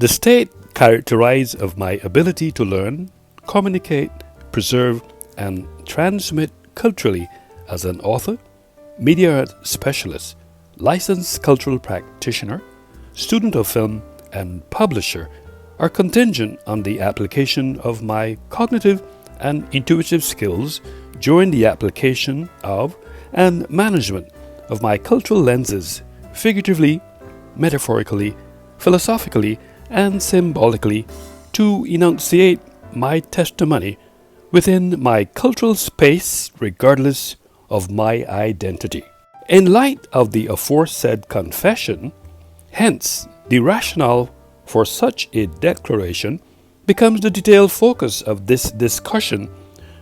The state characterized of my ability to learn, communicate, preserve, and transmit culturally as an author, media art specialist, licensed cultural practitioner, student of film, and publisher are contingent on the application of my cognitive and intuitive skills during the application of and management of my cultural lenses, figuratively, metaphorically, philosophically, and symbolically, to enunciate my testimony within my cultural space regardless of my identity. In light of the aforesaid confession, hence the rationale for such a declaration becomes the detailed focus of this discussion,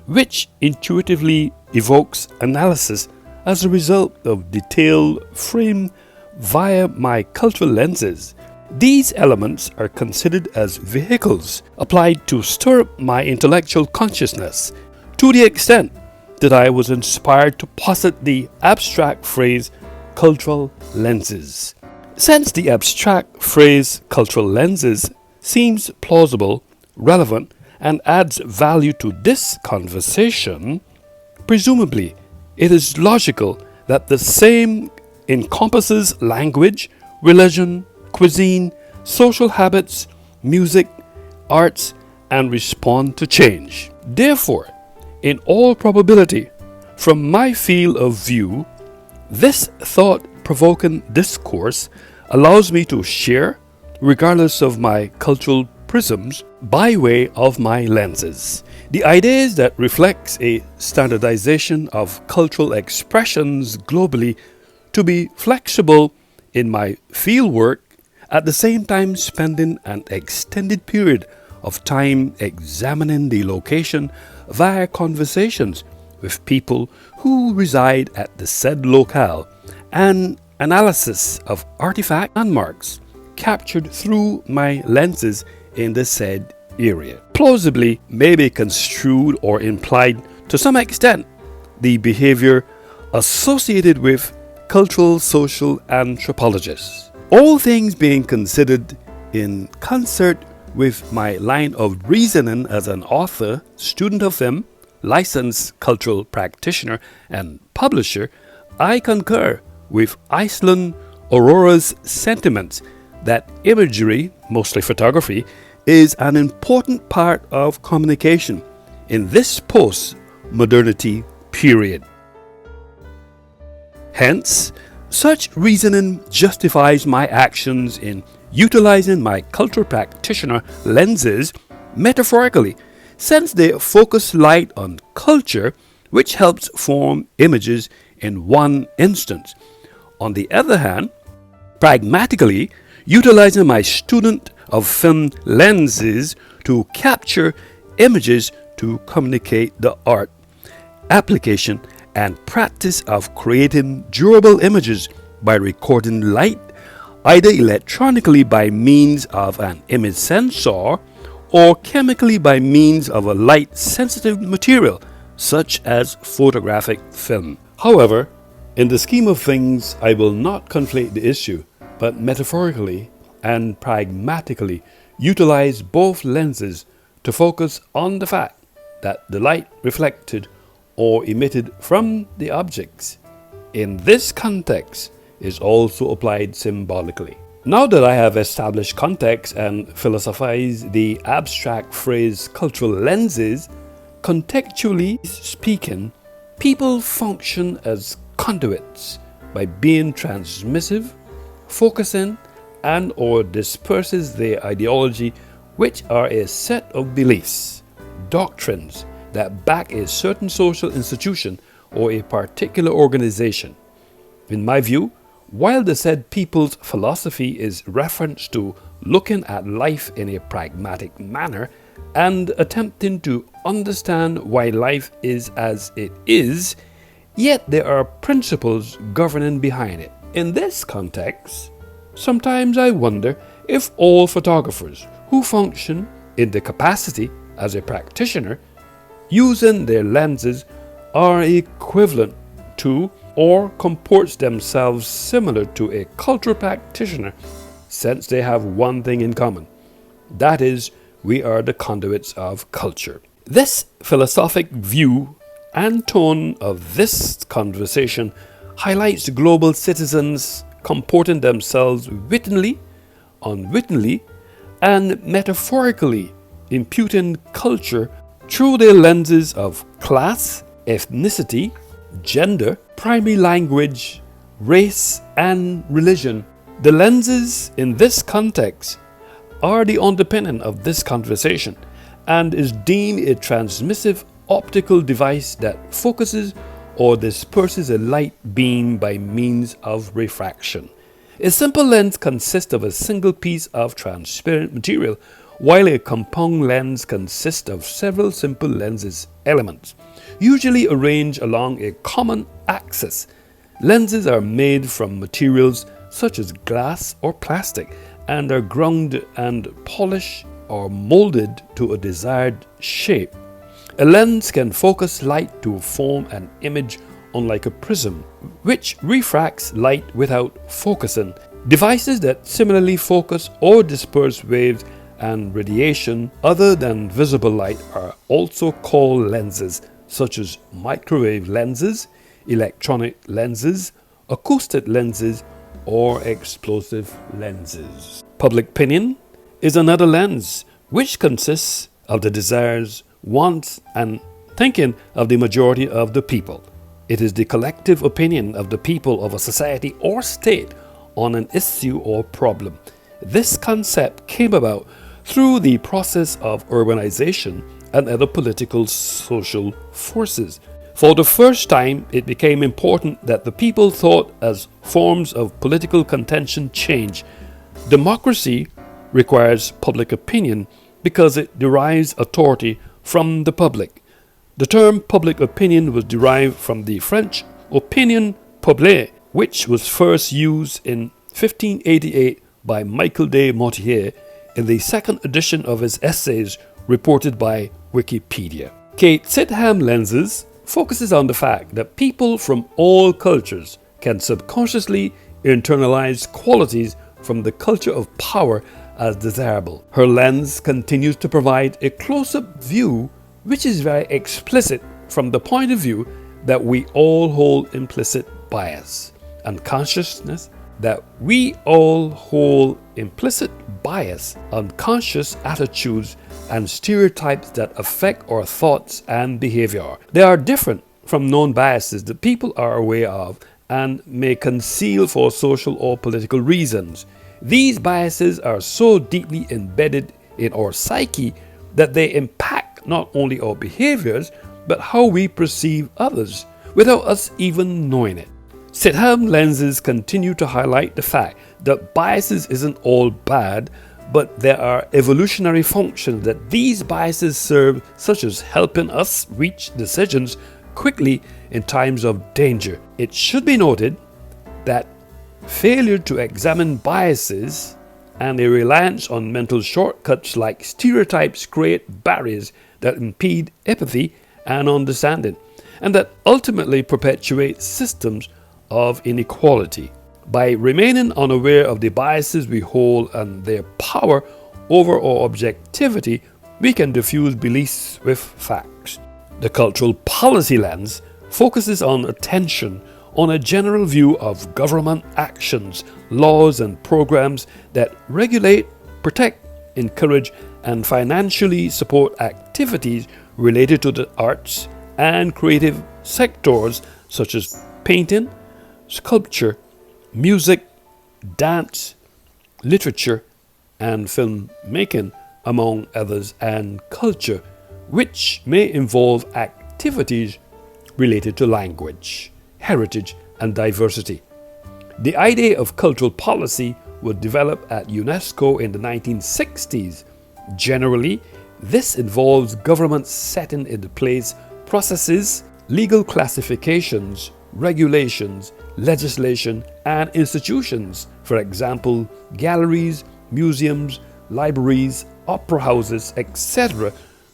which intuitively evokes analysis as a result of detail framed via my cultural lenses. These elements are considered as vehicles applied to stir up my intellectual consciousness to the extent that I was inspired to posit the abstract phrase cultural lenses. Since the abstract phrase cultural lenses seems plausible, relevant, and adds value to this conversation, presumably it is logical that the same encompasses language, religion, cuisine, social habits, music, arts, and respond to change. Therefore, in all probability, from my field of view, this thought-provoking discourse allows me to share, regardless of my cultural prisms, by way of my lenses. The idea is that reflects a standardization of cultural expressions globally to be flexible in my fieldwork, at the same time spending an extended period of time examining the location via conversations with people who reside at the said locale and analysis of artifact landmarks captured through my lenses in the said area. Plausibly may be construed or implied to some extent the behavior associated with cultural social anthropologists. All things being considered in concert with my line of reasoning as an author, student of film, licensed cultural practitioner, and publisher, I concur with Iceland Aurora's sentiments that imagery, mostly photography, is an important part of communication in this post-modernity period. Hence, such reasoning justifies my actions in utilizing my cultural practitioner lenses metaphorically, since they focus light on culture, which helps form images in one instance. On the other hand, pragmatically, utilizing my student of film lenses to capture images to communicate the art, application, and practice of creating durable images by recording light, either electronically by means of an image sensor or chemically by means of a light-sensitive material such as photographic film. However, in the scheme of things, I will not conflate the issue, but metaphorically and pragmatically utilize both lenses to focus on the fact that the light reflected or emitted from the objects in this context is also applied symbolically. Now that I have established context and philosophized the abstract phrase cultural lenses, contextually speaking, people function as conduits by being transmissive, focusing, and or disperses their ideology, which are a set of beliefs, doctrines that back a certain social institution or a particular organization. In my view, while the said people's philosophy is reference to looking at life in a pragmatic manner and attempting to understand why life is as it is, yet there are principles governing behind it. In this context, sometimes I wonder if all photographers who function in the capacity as a practitioner using their lenses are equivalent to or comports themselves similar to a cultural practitioner, since they have one thing in common: That is, we are the conduits of culture. This philosophic view and tone of this conversation highlights global citizens comporting themselves wittingly, unwittingly, and metaphorically imputing culture through their lenses of class, ethnicity, gender, primary language, race, and religion. The lenses in this context are the underpinning of this conversation and is deemed a transmissive optical device that focuses or disperses a light beam by means of refraction. A simple lens consists of a single piece of transparent material, while a compound lens consists of several simple lenses elements, usually arranged along a common axis. Lenses are made from materials such as glass or plastic and are ground and polished or molded to a desired shape. A lens can focus light to form an image, unlike a prism, which refracts light without focusing. Devices that similarly focus or disperse waves and radiation other than visible light are also called lenses, such as microwave lenses, electronic lenses, acoustic lenses, or explosive lenses. Public opinion is another lens, which consists of the desires, wants, and thinking of the majority of the people. It is the collective opinion of the people of a society or state on an issue or problem. This concept came about through the process of urbanization and other political social forces. For the first time, it became important that the people thought as forms of political contention change. Democracy requires public opinion because it derives authority from the public. The term public opinion was derived from the French opinion publique, which was first used in 1588 by Michael de Montaigne in the second edition of his essays reported by Wikipedia. Kate Sitham lenses focuses on the fact that people from all cultures can subconsciously internalize qualities from the culture of power as desirable. Her lens continues to provide a close-up view which is very explicit from the point of view that we all hold implicit bias and consciousness, unconscious attitudes and stereotypes that affect our thoughts and behavior. They are different from known biases that people are aware of and may conceal for social or political reasons. These biases are so deeply embedded in our psyche that they impact not only our behaviors, but how we perceive others without us even knowing it. Sitham lenses continue to highlight the fact that biases isn't all bad, but there are evolutionary functions that these biases serve, such as helping us reach decisions quickly in times of danger. It should be noted that failure to examine biases and a reliance on mental shortcuts like stereotypes create barriers that impede empathy and understanding, and that ultimately perpetuate systems of inequality. By remaining unaware of the biases we hold and their power over our objectivity, we can diffuse beliefs with facts. The cultural policy lens focuses on attention on a general view of government actions, laws, and programs that regulate, protect, encourage, and financially support activities related to the arts and creative sectors such as painting, sculpture, music, dance, literature, and filmmaking, among others, and culture, which may involve activities related to language, heritage, and diversity. The idea of cultural policy was developed at UNESCO in the 1960s. Generally, this involves governments setting into place processes, legal classifications, regulations, legislation, and institutions, for example, galleries, museums, libraries, opera houses, etc.,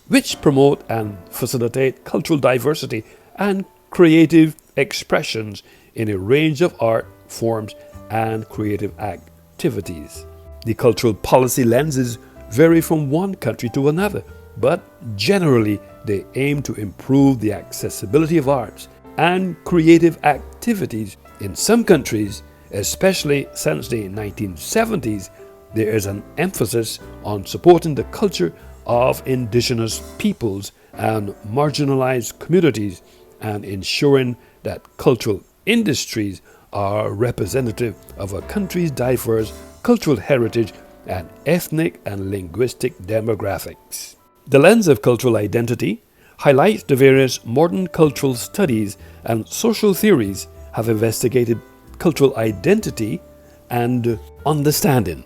which promote and facilitate cultural diversity and creative expressions in a range of art forms and creative activities. The cultural policy lenses vary from one country to another, but generally they aim to improve the accessibility of arts and creative activities. In some countries, especially since the 1970s, there is an emphasis on supporting the culture of indigenous peoples and marginalized communities and ensuring that cultural industries are representative of a country's diverse cultural heritage and ethnic and linguistic demographics. The lens of cultural identity highlights the various modern cultural studies and social theories have investigated cultural identity and understanding.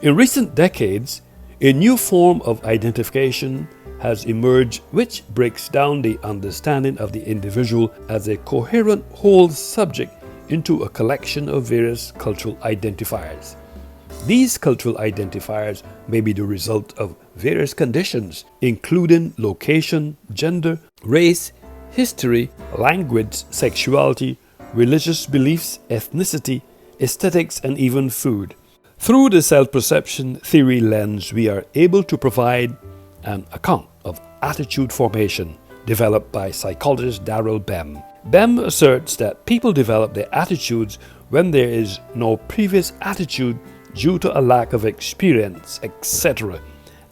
In recent decades, a new form of identification has emerged which breaks down the understanding of the individual as a coherent whole subject into a collection of various cultural identifiers. These cultural identifiers may be the result of various conditions, including location, gender, race, history, language, sexuality, religious beliefs, ethnicity, aesthetics, and even food. Through the self-perception theory lens, we are able to provide an account of attitude formation developed by psychologist Darrell Bem. Bem asserts that people develop their attitudes when there is no previous attitude due to a lack of experience, etc.,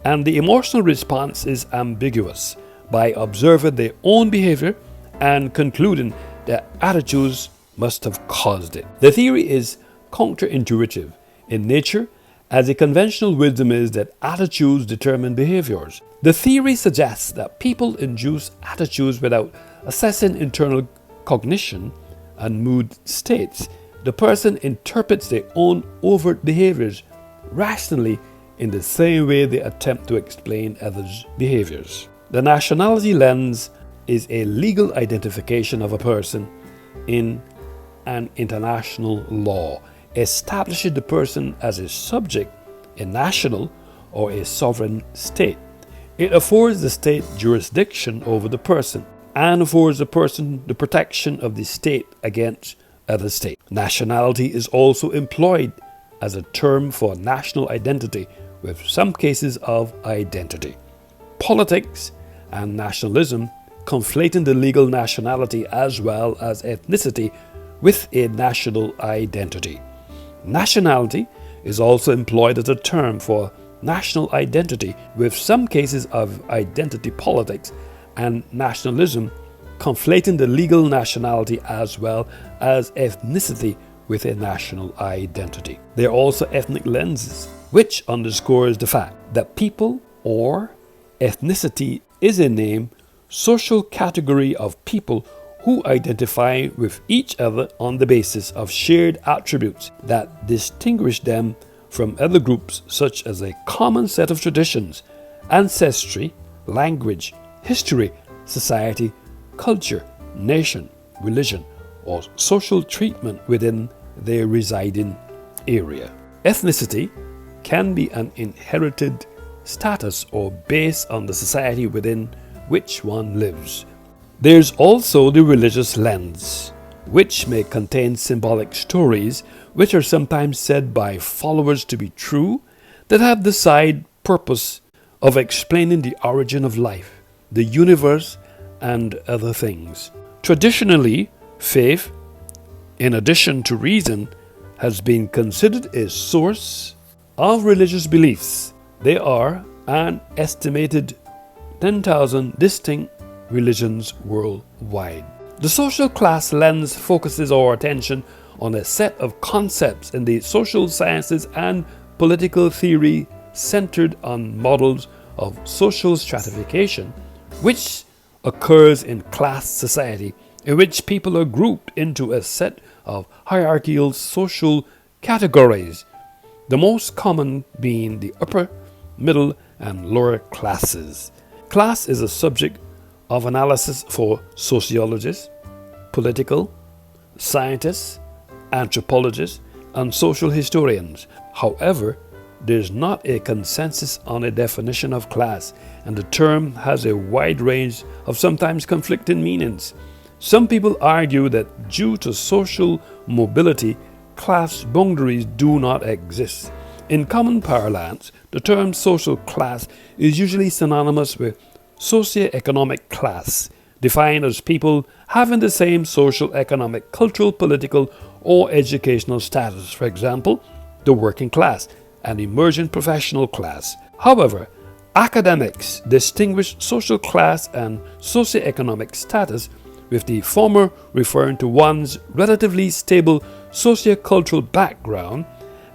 and the emotional response is ambiguous by observing their own behavior and concluding that attitudes must have caused it. The theory is counterintuitive in nature, as the conventional wisdom is that attitudes determine behaviors. The theory suggests that people induce attitudes without assessing internal cognition and mood states. The person interprets their own overt behaviors rationally in the same way they attempt to explain others' behaviors. The nationality lens is a legal identification of a person in an international law, establishing the person as a subject, a national, or a sovereign state. It affords the state jurisdiction over the person and affords the person the protection of the state against other states. Nationality is also employed as a term for national identity, with some cases of identity. Politics and nationalism conflating the legal nationality as well as ethnicity with a national identity. Nationality is also employed as a term for national identity, with some cases of identity politics and nationalism conflating the legal nationality as well as ethnicity with a national identity. There are also ethnic lenses, which underscores the fact that people or ethnicity is a name, social category of people who identify with each other on the basis of shared attributes that distinguish them from other groups, such as a common set of traditions, ancestry, language, history, society, culture, nation, religion, or social treatment within their residing area. Ethnicity can be an inherited status or based on the society within which one lives. There's also the religious lens, which may contain symbolic stories which are sometimes said by followers to be true, that have the side purpose of explaining the origin of life, the universe, and other things. Traditionally, faith, in addition to reason, has been considered a source of religious beliefs. There are an estimated 10,000 distinct religions worldwide. The social class lens focuses our attention on a set of concepts in the social sciences and political theory centered on models of social stratification, which occurs in class society, in which people are grouped into a set of hierarchical social categories, the most common being the upper, middle, and lower classes. Class is a subject of analysis for sociologists, political scientists, anthropologists, and social historians. However, there is not a consensus on a definition of class, and the term has a wide range of sometimes conflicting meanings. Some people argue that due to social mobility, class boundaries do not exist. In common parlance, the term social class is usually synonymous with socioeconomic class, defined as people having the same social, economic, cultural, political, or educational status. For example, the working class and emerging professional class. However, academics distinguish social class and socioeconomic status, with the former referring to one's relatively stable sociocultural background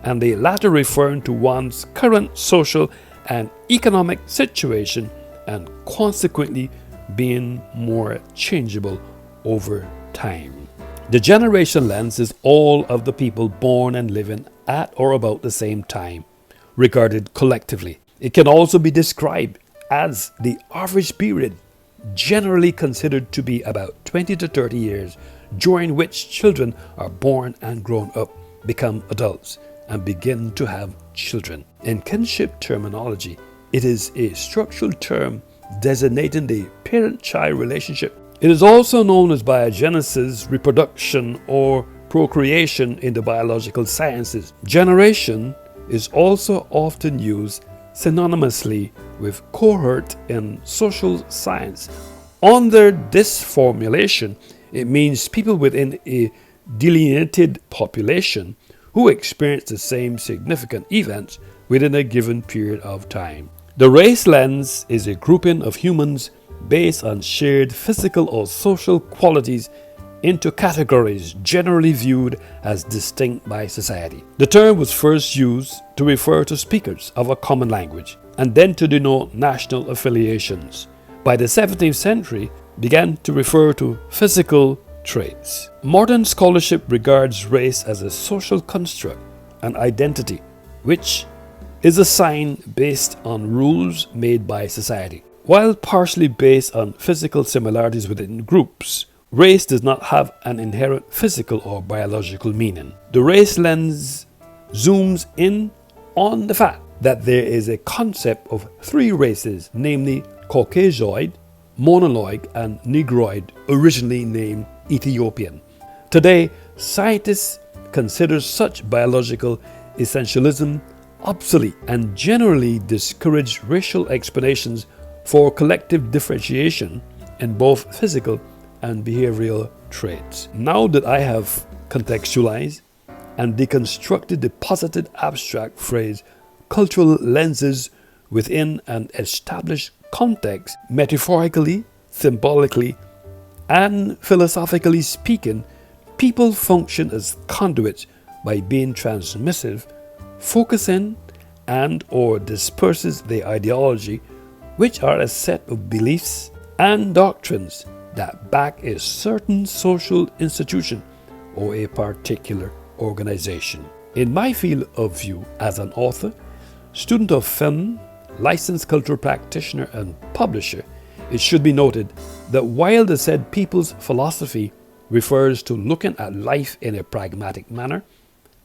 and the latter referring to one's current social and economic situation, and consequently being more changeable over time. The generation lens is all of the people born and living at or about the same time, regarded collectively. It can also be described as the average period, generally considered to be about 20 to 30 years, during which children are born and grown up, become adults, and begin to have children. In kinship terminology, it is a structural term designating the parent-child relationship. It is also known as biogenesis, reproduction, or procreation in the biological sciences. Generation is also often used synonymously with cohort in social science. Under this formulation, it means people within a delineated population who experience the same significant events within a given period of time. The race lens is a grouping of humans based on shared physical or social qualities into categories generally viewed as distinct by society. The term was first used to refer to speakers of a common language, and then to denote national affiliations. By the 17th century, began to refer to physical traits. Modern scholarship regards race as a social construct, an identity, which is a sign based on rules made by society. While partially based on physical similarities within groups, race does not have an inherent physical or biological meaning. The race lens zooms in on the fact that there is a concept of three races, namely Caucasoid, Mongoloid, and Negroid, originally named Ethiopian. Today, scientists consider such biological essentialism obsolete and generally discourage racial explanations for collective differentiation in both physical and behavioral traits. Now that I have contextualized and deconstructed the posited abstract phrase cultural lenses within an established context, metaphorically, symbolically, and philosophically speaking, people function as conduits by being transmissive, focusing and or disperses their ideology, which are a set of beliefs and doctrines that back a certain social institution or a particular organization. In my field of view as an author, student of film, licensed cultural practitioner, and publisher, it should be noted that while the said people's philosophy refers to looking at life in a pragmatic manner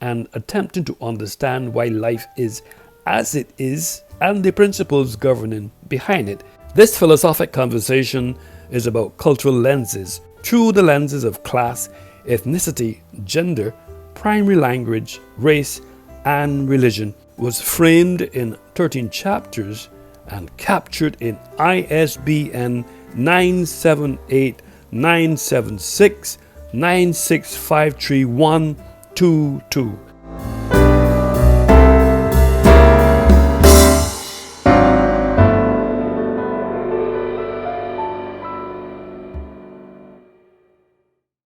and attempting to understand why life is as it is and the principles governing behind it, this philosophic conversation is about cultural lenses through the lenses of class, ethnicity, gender, primary language, race, and religion, was framed in 13 chapters and captured in ISBN 978-976-9653122.